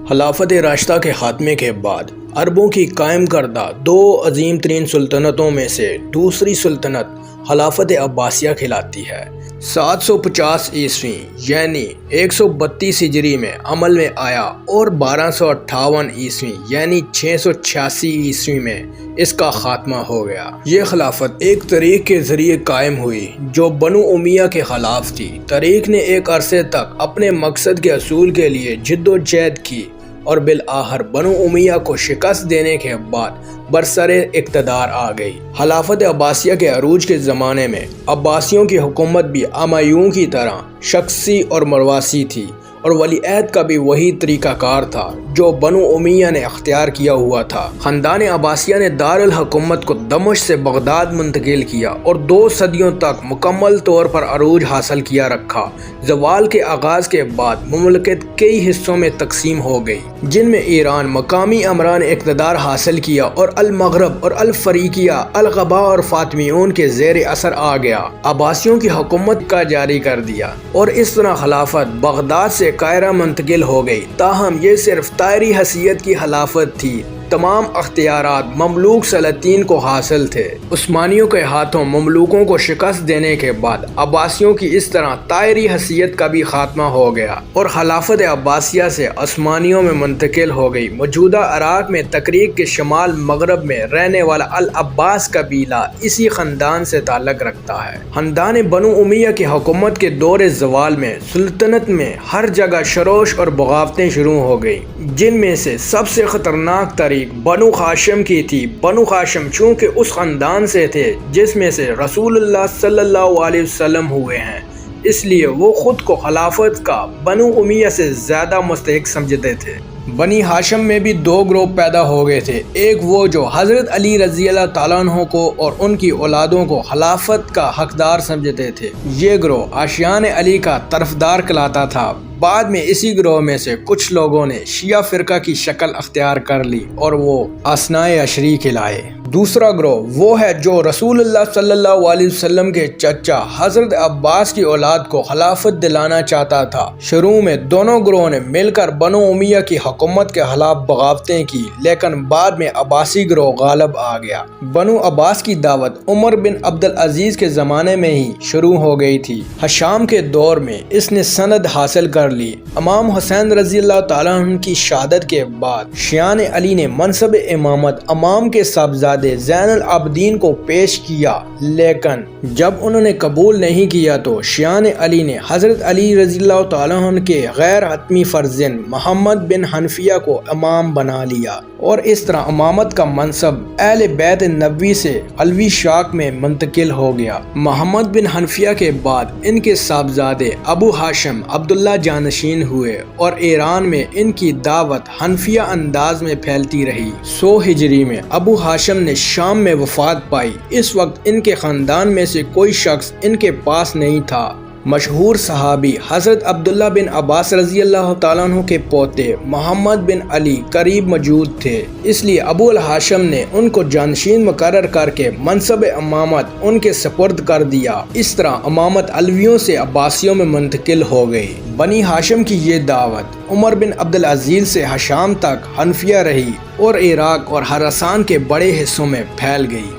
خلافت راشدہ کے خاتمے کے بعد عربوں کی قائم کردہ دو عظیم ترین سلطنتوں میں سے دوسری سلطنت خلافت عباسیہ کہلاتی ہے۔ 750 عیسوی یعنی 132 ہجری میں عمل میں آیا اور 1258 عیسوی یعنی 686 عیسوی میں اس کا خاتمہ ہو گیا۔ یہ خلافت ایک تحریک کے ذریعے قائم ہوئی جو بنو امیہ کے خلاف تھی۔ تحریک نے ایک عرصے تک اپنے مقصد کے حصول کے لیے جد و جہد کی اور بالآخر بنو امیہ کو شکست دینے کے بعد برسر اقتدار آ گئی۔ خلافت عباسیہ کے عروج کے زمانے میں عباسیوں کی حکومت بھی امویوں کی طرح شخصی اور مرواسی تھی اور ولی عہد کا بھی وہی طریقہ کار تھا جو بنو امیہ نے اختیار کیا ہوا تھا۔ خاندان عباسیہ نے دارالحکومت کو دمشق سے بغداد منتقل کیا اور 2 صدیوں تک مکمل طور پر عروج حاصل کیا رکھا۔ زوال کے آغاز کے بعد مملکت کئی حصوں میں تقسیم ہو گئی، جن میں ایران مقامی امران اقتدار حاصل کیا اور المغرب اور الفریقیہ الغبا اور فاطمیون کے زیر اثر آ گیا۔ عباسیوں کی حکومت کا جاری کر دیا اور اس طرح خلافت بغداد سے قاہرہ منتقل ہو گئی۔ تاہم یہ صرف طائری حیثیت کی خلافت تھی، تمام اختیارات مملوک سلاطین کو حاصل تھے۔ عثمانیوں کے ہاتھوں مملوکوں کو شکست دینے کے بعد عباسیوں کی اس طرح طائری حیثیت کا بھی خاتمہ ہو گیا اور خلافت عباسیہ سے عثمانیوں میں منتقل ہو گئی۔ موجودہ عراق میں تقریق کے شمال مغرب میں رہنے والا العباس قبیلہ اسی خاندان سے تعلق رکھتا ہے۔ خاندان بنو امیہ کی حکومت کے دور زوال میں سلطنت میں ہر جگہ شروش اور بغاوتیں شروع ہو گئیں، جن میں سے سب سے خطرناک ترین بنو ہاشم کی تھی۔ بنو ہاشم چونکہ اس خاندان سے تھے جس میں سے رسول اللہ صلی اللہ علیہ وسلم ہوئے ہیں، اس لیے وہ خود کو خلافت کا بنو امیہ سے زیادہ مستحق سمجھتے تھے۔ بنی ہاشم میں بھی 2 گروہ پیدا ہو گئے تھے، ایک وہ جو حضرت علی رضی اللہ تعالیٰ عنہ کو اور ان کی اولادوں کو خلافت کا حقدار سمجھتے تھے۔ یہ گروہ عاشقان علی کا طرفدار کہلاتا تھا۔ بعد میں اسی گروہ میں سے کچھ لوگوں نے شیعہ فرقہ کی شکل اختیار کر لی اور وہ اثنائے عشری کہلائے۔ دوسرا گروہ وہ ہے جو رسول اللہ صلی اللہ علیہ وسلم کے چچا حضرت عباس کی اولاد کو خلافت دلانا چاہتا تھا۔ شروع میں دونوں گروہوں نے مل کر بنو امیہ کی حکومت کے خلاف بغاوتیں کی، لیکن بعد میں عباسی گروہ غالب آ گیا۔ بنو عباس کی دعوت عمر بن عبدالعزیز کے زمانے میں ہی شروع ہو گئی تھی۔ ہشام کے دور میں اس نے سند حاصل کر لی۔ امام حسین رضی اللہ تعالیٰ عنہ کی شہادت کے بعد شیعان علی نے منصب امامت امام کے صاحبزادے زین العابدین کو پیش کیا، لیکن جب انہوں نے قبول نہیں کیا تو شیعان علی نے حضرت علی رضی اللہ تعالیٰ عنہ کے غیر حتمی فرزند محمد بن حنفیہ کو امام بنا لیا اور اس طرح امامت کا منصب اہل بیت نبوی سے علوی شاخ میں منتقل ہو گیا۔ محمد بن حنفیہ کے بعد ان کے صاحبزادے ابو ہاشم عبداللہ جانشین ہوئے اور ایران میں ان کی دعوت حنفیہ انداز میں پھیلتی رہی۔ 100 ہجری میں ابو ہاشم نے شام میں وفات پائی۔ اس وقت ان کے خاندان میں سے کوئی شخص ان کے پاس نہیں تھا۔ مشہور صحابی حضرت عبداللہ بن عباس رضی اللہ تعالیٰ عنہ کے پوتے محمد بن علی قریب موجود تھے، اس لیے ابو الہاشم نے ان کو جانشین مقرر کر کے منصب امامت ان کے سپرد کر دیا۔ اس طرح امامت علویوں سے عباسیوں میں منتقل ہو گئی۔ بنی ہاشم کی یہ دعوت عمر بن عبدالعزیز سے ہشام تک حنفیہ رہی اور عراق اور خراسان کے بڑے حصوں میں پھیل گئی۔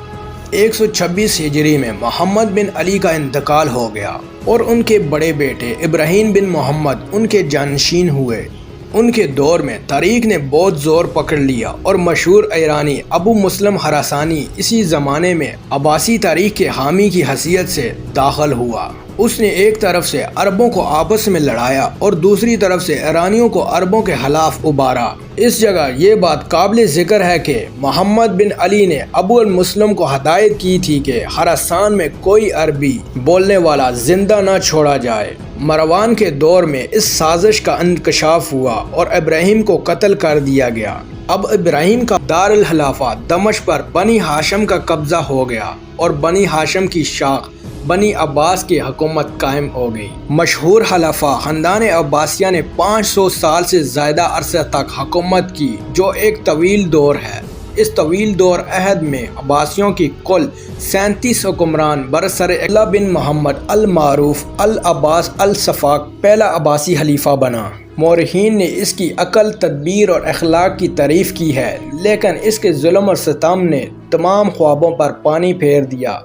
126 ہجری میں محمد بن علی کا انتقال ہو گیا اور ان کے بڑے بیٹے ابراہیم بن محمد ان کے جانشین ہوئے۔ ان کے دور میں تحریک نے بہت زور پکڑ لیا اور مشہور ایرانی ابو مسلم خراسانی اسی زمانے میں عباسی تحریک کے حامی کی حیثیت سے داخل ہوا۔ اس نے ایک طرف سے عربوں کو آپس میں لڑایا اور دوسری طرف سے ایرانیوں کو عربوں کے خلاف ابھارا۔ اس جگہ یہ بات قابل ذکر ہے کہ محمد بن علی نے ابو المسلم کو ہدایت کی تھی کہ خراسان میں کوئی عربی بولنے والا زندہ نہ چھوڑا جائے۔ مروان کے دور میں اس سازش کا انکشاف ہوا اور ابراہیم کو قتل کر دیا گیا۔ اب ابراہیم کا دارالخلافہ دمشق پر بنی ہاشم کا قبضہ ہو گیا اور بنی ہاشم کی شاخ بنی عباس کی حکومت قائم ہو گئی۔ مشہور خلفاء خاندان عباسیہ نے 500 سال سے زیادہ عرصہ تک حکومت کی، جو ایک طویل دور ہے۔ اس طویل دور عہد میں عباسیوں کی کل 37 حکمران برسر عبداللہ بن محمد المعروف العباس الصفاق پہلا عباسی خلیفہ بنا۔ مورخین نے اس کی عقل، تدبیر اور اخلاق کی تعریف کی ہے، لیکن اس کے ظلم اور ستم نے تمام خوابوں پر پانی پھیر دیا۔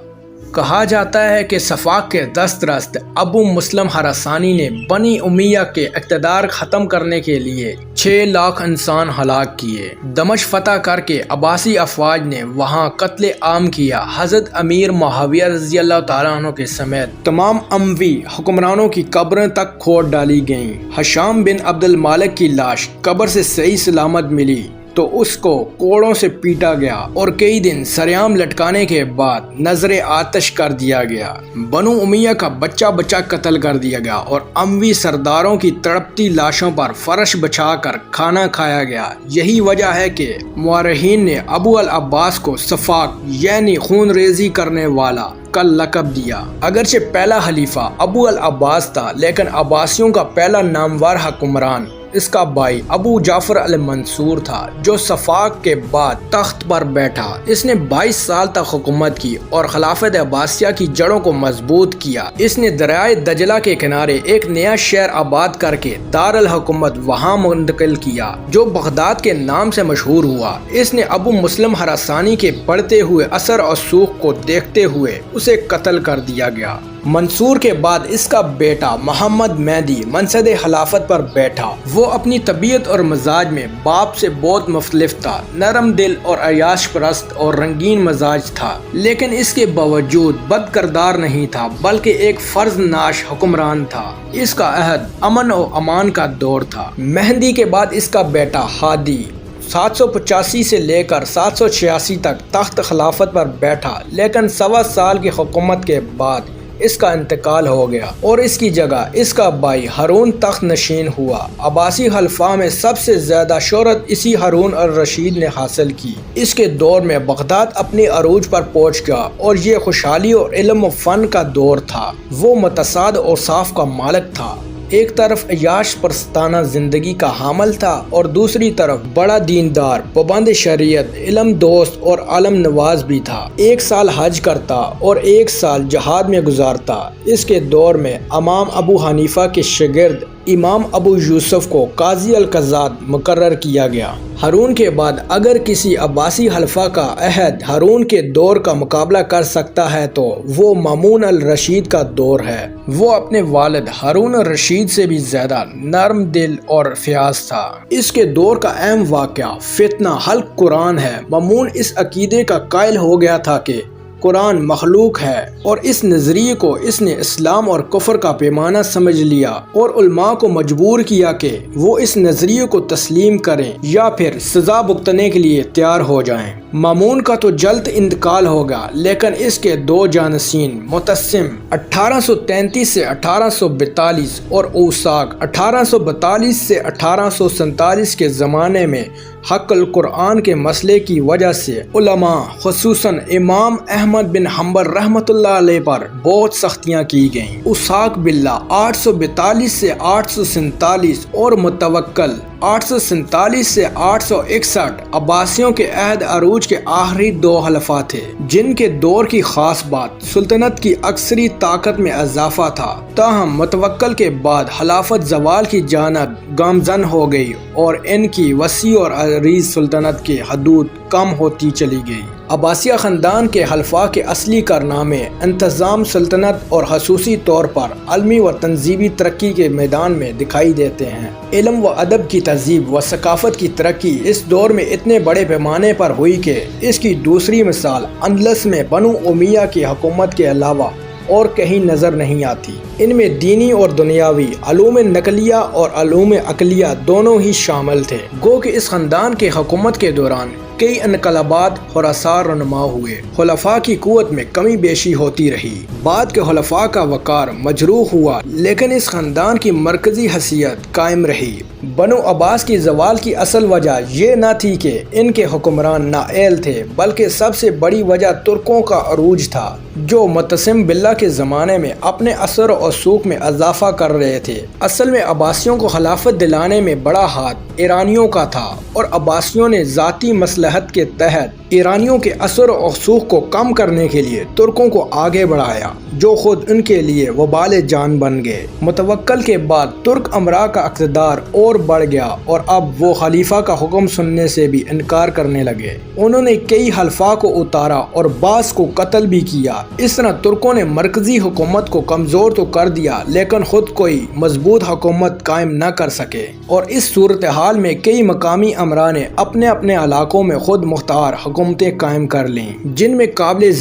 کہا جاتا ہے کہ صفاق کے دست رست ابو مسلم خراسانی نے بنی امیہ کے اقتدار ختم کرنے کے لیے 6 لاکھ انسان ہلاک کیے۔ دمشق فتح کر کے عباسی افواج نے وہاں قتل عام کیا۔ حضرت امیر معاویہ رضی اللہ تعالیٰ عنہ کے سمیت تمام اموی حکمرانوں کی قبریں تک کھود ڈالی گئیں۔ ہشام بن عبد المالک کی لاش قبر سے صحیح سلامت ملی تو اس کو کوڑوں سے پیٹا گیا اور کئی دن سریام لٹکانے کے بعد نظر آتش کر دیا گیا۔ بنو امیہ کا بچہ بچہ قتل کر دیا گیا اور اموی سرداروں کی تڑپتی لاشوں پر فرش بچھا کر کھانا کھایا گیا۔ یہی وجہ ہے کہ مورخین نے ابو العباس کو صفاق یعنی خون ریزی کرنے والا کا لقب دیا۔ اگرچہ پہلا خلیفہ ابو العباس تھا، لیکن عباسیوں کا پہلا نامور حکمران اس کا بھائی ابو جعفر المنصور تھا، جو صفاق کے بعد تخت پر بیٹھا۔ اس نے 22 سال تک حکومت کی اور خلافت عباسیہ کی جڑوں کو مضبوط کیا۔ اس نے دریائے دجلہ کے کنارے ایک نیا شہر آباد کر کے دارالحکومت وہاں منتقل کیا، جو بغداد کے نام سے مشہور ہوا۔ اس نے ابو مسلم خراسانی کے بڑھتے ہوئے اثر اور سوق کو دیکھتے ہوئے اسے قتل کر دیا گیا۔ منصور کے بعد اس کا بیٹا محمد مہدی منصب خلافت پر بیٹھا۔ وہ اپنی طبیعت اور مزاج میں باپ سے بہت مختلف تھا، نرم دل اور عیاش پرست اور رنگین مزاج تھا، لیکن اس کے باوجود بد کردار نہیں تھا، بلکہ ایک فرض ناش حکمران تھا۔ اس کا عہد امن و امان کا دور تھا۔ مہدی کے بعد اس کا بیٹا ہادی 785 سے لے کر 786 تک تخت خلافت پر بیٹھا، لیکن 1.25 سال کی حکومت کے بعد اس کا انتقال ہو گیا اور اس کی جگہ اس کا بھائی ہارون تخت نشین ہوا۔ عباسی خلفاء میں سب سے زیادہ شہرت اسی ہارون الرشید نے حاصل کی۔ اس کے دور میں بغداد اپنی عروج پر پہنچ گیا اور یہ خوشحالی اور علم و فن کا دور تھا۔ وہ متصاعد اوصاف کا مالک تھا۔ ایک طرف عیاش پرستانہ زندگی کا حامل تھا اور دوسری طرف بڑا دیندار، پابند شریعت، علم دوست اور عالم نواز بھی تھا۔ 1 سال حج کرتا اور 1 سال جہاد میں گزارتا۔ اس کے دور میں امام ابو حنیفہ کے شاگرد امام ابو یوسف کو قاضی القضات مقرر کیا گیا۔ ہارون کے بعد اگر کسی عباسی خلیفہ کا عہد ہارون کے دور کا مقابلہ کر سکتا ہے تو وہ مامون الرشید کا دور ہے۔ وہ اپنے والد ہارون الرشید سے بھی زیادہ نرم دل اور فیاض تھا۔ اس کے دور کا اہم واقعہ فتنہ حلق قرآن ہے۔ مامون اس عقیدے کا قائل ہو گیا تھا کہ قرآن مخلوق ہے اور اس نظریے کو اس نے اسلام اور کفر کا پیمانہ سمجھ لیا اور علماء کو مجبور کیا کہ وہ اس نظریے کو تسلیم کریں یا پھر سزا بھگتنے کے لیے تیار ہو جائیں۔ مامون کا تو جلد انتقال ہوگا، لیکن اس کے 2 جانشین متسم 1833 سے 1842 اور اوساق 1842 سے 1847 کے زمانے میں حق القرآن کے مسئلے کی وجہ سے علماء خصوصاً امام احمد بن حنبل رحمۃ اللہ علیہ پر بہت سختیاں کی گئیں۔ اسحاق باللہ 842 سے 847 اور متوکل 847 سے 861 عباسیوں کے عہد عروج کے آخری 2 خلفاء تھے، جن کے دور کی خاص بات سلطنت کی عسکری طاقت میں اضافہ تھا۔ تاہم متوکل کے بعد خلافت زوال کی جانب گامزن ہو گئی اور ان کی وسیع اور عریض سلطنت کی حدود کم ہوتی چلی گئی۔ عباسیہ خاندان کے خلفاء کے اصلی کارنامے انتظام سلطنت اور خصوصی طور پر علمی و تنظیمی ترقی کے میدان میں دکھائی دیتے ہیں۔ علم و ادب کی تہذیب و ثقافت کی ترقی اس دور میں اتنے بڑے پیمانے پر ہوئی کہ اس کی دوسری مثال اندلس میں بنو امیہ کی حکومت کے علاوہ اور کہیں نظر نہیں آتی۔ ان میں دینی اور دنیاوی علوم نقلیہ اور علوم عقلیہ دونوں ہی شامل تھے۔ گو کہ اس خاندان کے حکومت کے دوران کئی انقلابات اور آثار رونما ہوئے۔ خلفاء کی قوت میں کمی بیشی ہوتی رہی۔ بعد کے خلفاء کا وقار مجروح ہوا، لیکن اس خاندان کی مرکزی حیثیت قائم رہی۔ بنو عباس کی زوال کی اصل وجہ یہ نہ تھی کہ ان کے حکمران نااہل تھے، بلکہ سب سے بڑی وجہ ترکوں کا عروج تھا، جو متسم باللہ کے زمانے میں اپنے اثر و رسوخ میں اضافہ کر رہے تھے۔ اصل میں عباسیوں کو خلافت دلانے میں بڑا ہاتھ ایرانیوں کا تھا اور عباسیوں نے ذاتی مصلحت کے تحت ایرانیوں کے اثر و رسوخ کو کم کرنے کے لیے ترکوں کو آگے بڑھایا، جو خود ان کے لیے وبال جان بن گئے۔ متوکل کے بعد ترک امراء کا اقتدار اور بڑھ گیا اور اب وہ خلیفہ کا حکم سننے سے بھی انکار کرنے لگے۔ انہوں نے کئی حلفاء کو اتارا اور بعض کو قتل بھی کیا۔ اس طرح ترکوں نے مرکزی حکومت کو کمزور تو کر دیا لیکن خود کوئی مضبوط حکومت قائم نہ کر سکے، اور اس صورتحال میں کئی مقامی امراء نے اپنے اپنے علاقوں میں خود مختار حکومتیں قائم کر لیں، جن میں قابل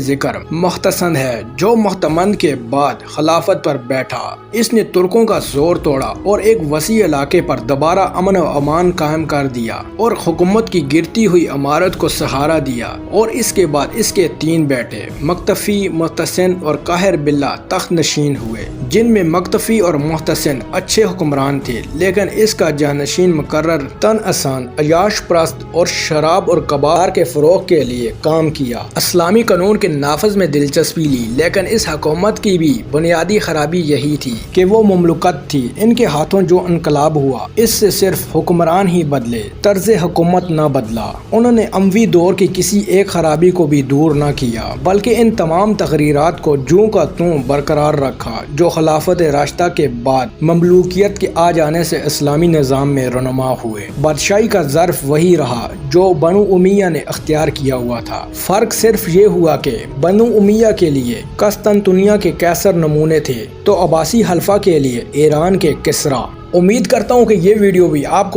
ذکر محتسن ہے، جو محتمند کے بعد خلافت پر بیٹھا۔ اس نے ترکوں کا زور توڑا اور ایک وسیع علاقے پر دوبارہ امن و امان قائم کر دیا اور حکومت کی گرتی ہوئی عمارت کو سہارا دیا۔ اور اس کے بعد اس کے 3 بیٹے مقتفی، محتسن اور قاہر باللہ تخت نشین ہوئے، جن میں مقتفی اور محتسن اچھے حکمران تھے، لیکن اس کا جانشین مقرر تن آسان، عیاش پرست اور شراب اور کباب کے فروغ کے لیے کام کیا۔ اسلامی قانون کے نافذ میں دلچسپی لی، لیکن اس حکومت کی بھی بنیادی خرابی یہی تھی کہ وہ مملوکت تھی۔ ان کے ہاتھوں جو انقلاب ہوا، اس سے صرف حکمران ہی بدلے، طرز حکومت نہ بدلا۔ انہوں نے اموی دور کی کسی ایک خرابی کو بھی دور نہ کیا، بلکہ ان تمام تغیرات کو جوں کا توں برقرار رکھا، جو خلافت راشدہ کے بعد مملوکیت کے آ جانے سے اسلامی نظام میں رونما ہوئے۔ بادشاہی کا ظرف وہی رہا جو بنو امیہ نے اختیار کیا ہوا تھا، فرق صرف یہ ہوا کہ بنو امیہ کے لیے قسطنطنیہ کے قیصر نمونے تھے تو عباسی حلفہ کے لیے ایران کے کسریٰ۔ امید کرتا ہوں کہ یہ ویڈیو بھی آپ کو